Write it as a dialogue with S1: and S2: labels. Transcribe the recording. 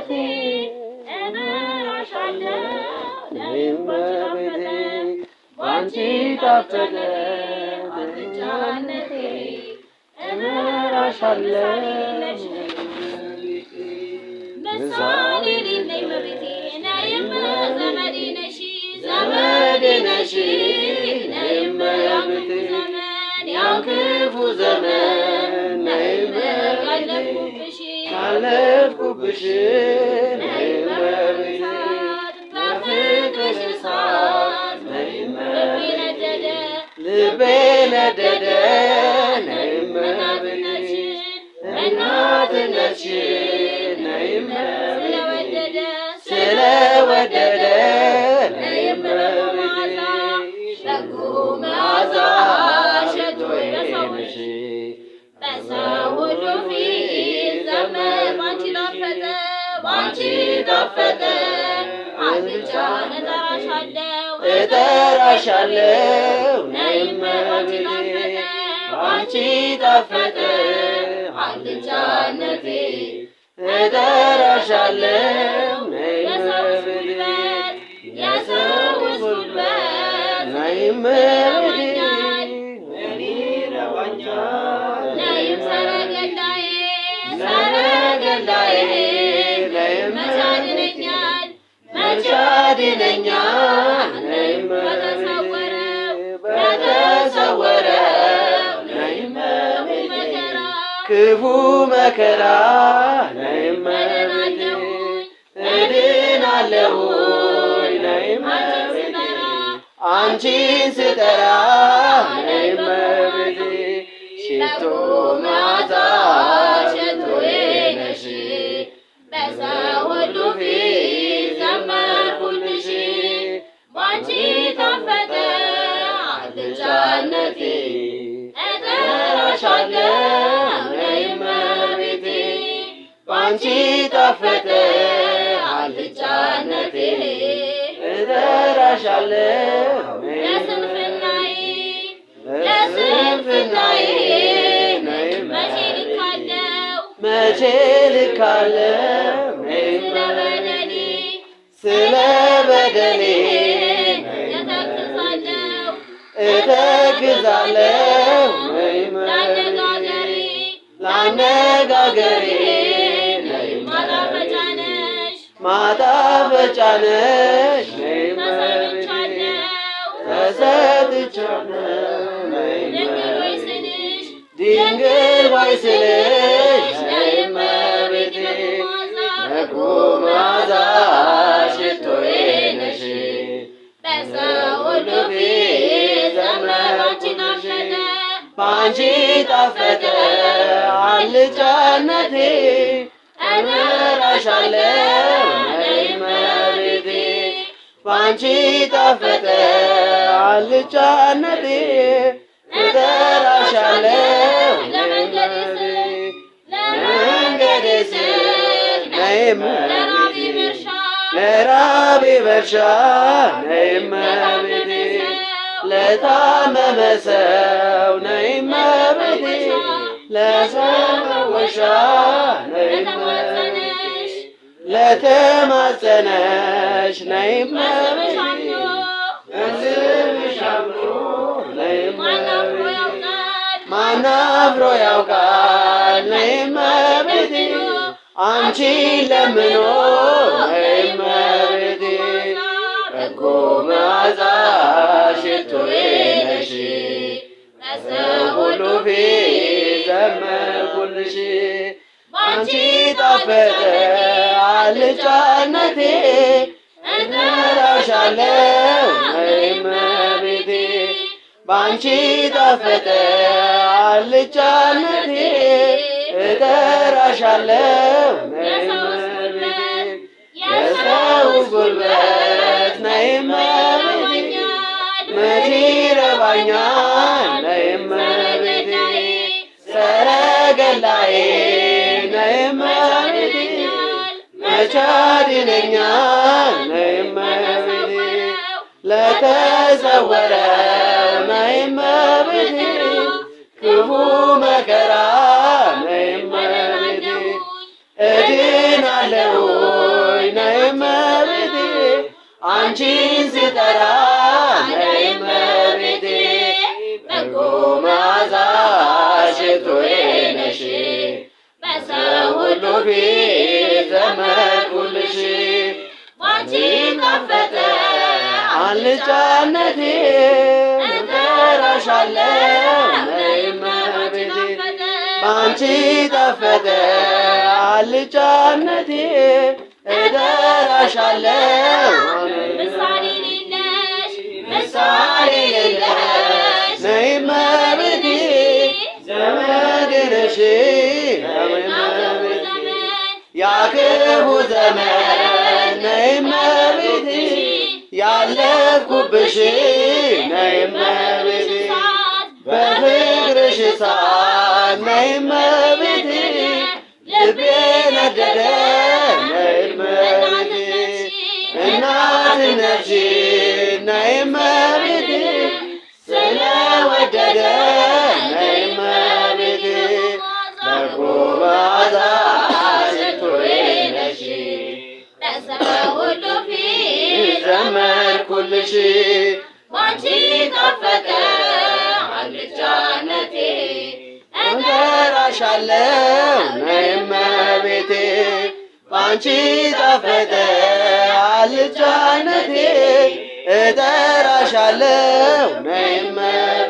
S1: ነፃነቴ እምራሻለሁ እመቤቴ ባንቺ ታፈነ ነፃነቴ እምራሻለሁ ምሳሌ የሌለኝ እመቤቴ ነይም ዘመዴ ነሽ ዘመዴ ነሽ ነይም ያክፉ ዘመን ያክፉ ዘመን ነይም ካለፍኩብሽ ነይም እመቤቴ በፍቅርሽ እሳት ነይም ልቤ ነደደ ነይም እመቤቴ እናትነትሽን ነይም እመቤቴ ስለወደደ ነይም እመቤቴ በጎ መዓዛ ሸቶኝ በሰዎች በሰው ሁሉ ፊት ዘመር ባንቺ ጣፈጠ ባንቺ ጣፈጠ አልብቻ እጠራሻለሁ ነይም እመቤቴ ባንቺ ጣፈጠ አልጫነቴ እጠራሻለሁ ነይም እመቤቴ የሰውስ ጉልበት ነይም እመቤቴ እኔ ይረባኛል ነይም ሰረገላዬ ሰረገላዬ ነይም መቼ አድነኛል መቼ አድነኛል ነይም በተሰወረው ነይም እመቤቴ ክፉ መከራ ነይም እመቤቴ እድናለሁኝ ነይም እመቤቴ አንቺን ስጠራ ነይም እመቤቴ ሽቶ መዓዛ ሽቶዬ ነሽ በሰው ሁሉ ፊት ዘመርኩልሽ ባንቺ ታፈጠ አልጫነቴ እጠራሻለሁ ነይም እመቤቴ ባንቺ ታፈጠ አልጫነቴ እጠራሻለሁ ለስንፍናዬ ለስንፍናዬ ነይም መቼ ልካለው ነይም እመቤቴ ስለ በደሌ እተክዛለሁ ነይም እመቤቴ ላነጋገሬ ነይም ማጣፈጫ ነሽ ነይም እመቤቴ ተሰጥቻለሁ ነይም እመቤቴ ድንግል ሆይ ስልሽ ነይም እመቤቴ በጎ መዓዛ ሽቶዬ ነሽ በሰው ሁሉ ፊት ዘመር ባንቺ ጣፈጠ አልጫነቴ እጠራሻለሁ ነይም እመቤቴ ባንቺ ጣፈጠ አልጫነቴ እጠራሻለሁ ለመንገዴ ስር ነይም እመቤቴ ለራቤ መርሻ ነይም እመቤቴ ለታመመ ሰው ነይም እመቤቴ ለሰፈወሻ ነይም እመቤቴ ለተማጸነሽ ነይም እመቤቴ በስምሽ አምኖ ነይም እመቤቴ ማን አፍሮ ያውቃል ነይም እመቤቴ አንቺን ለምኖ ነይም እመቤቴ በጎ መዓዛ ሽቶዬ ነሽ በሰው ሁሉ ፊት ዘመርኩልሽ ባንቺ ጣፈጠ አልጫነቴ እጠራሻለሁ ነይም እመቤቴ ባንቺ ጣፈጠ አልጫነቴ እጠራሻለሁ ነይም እመቤቴ የሰውስ ጉልበት ነይም እመቤቴ መቼ ይረባኛል ነይም እመቤቴ ሰረገላዬ ነይም እመቤቴ መቼ አድነኛል ነይም እመቤቴ ለተሰወረው ነይም እመቤቴ ክፉ መከራ ነይም እመቤቴ እድናለሁ አንቺን ስጠራ ነይ እመቤቴ በጎ መዓዛ ሽቶዬ ነሽ በሰው ሁሉ ፊት ዘመርኩልሽ ባንቺ ጣፈጠ አልጫነቴ እጠራሻለሁ ነይ እመቤቴ ባንቺ ጣፈጠ አልጫነቴ እጠራሻለሁ ምሳሌ የሌለሽ ነይ እመቤቴ ዘመዴ ነሽ ያክፉ ዘመን ነይ እመቤቴ ያለፍኩብሽ ነይ እመቤቴ በፍቅርሽ እሳት ነይ እመቤቴ ልቤ ነደደ ነይ እመቤቴ እናትነትሽን ነይ እመቤቴ ስለወደደ ነይ እመቤቴ በጎ መዓዛ ሽቶዬ ነሽ ለሰው ሁሉ ፊት ዘመርኩልሽ ባንቺ ጣፈጠ አልጫነቴ እጠራሻለሁ ነይ እመቤቴ ባንቺ ጣፈጠ አልጫነቴ እጠራሻለሁ ነይ እመቤቴ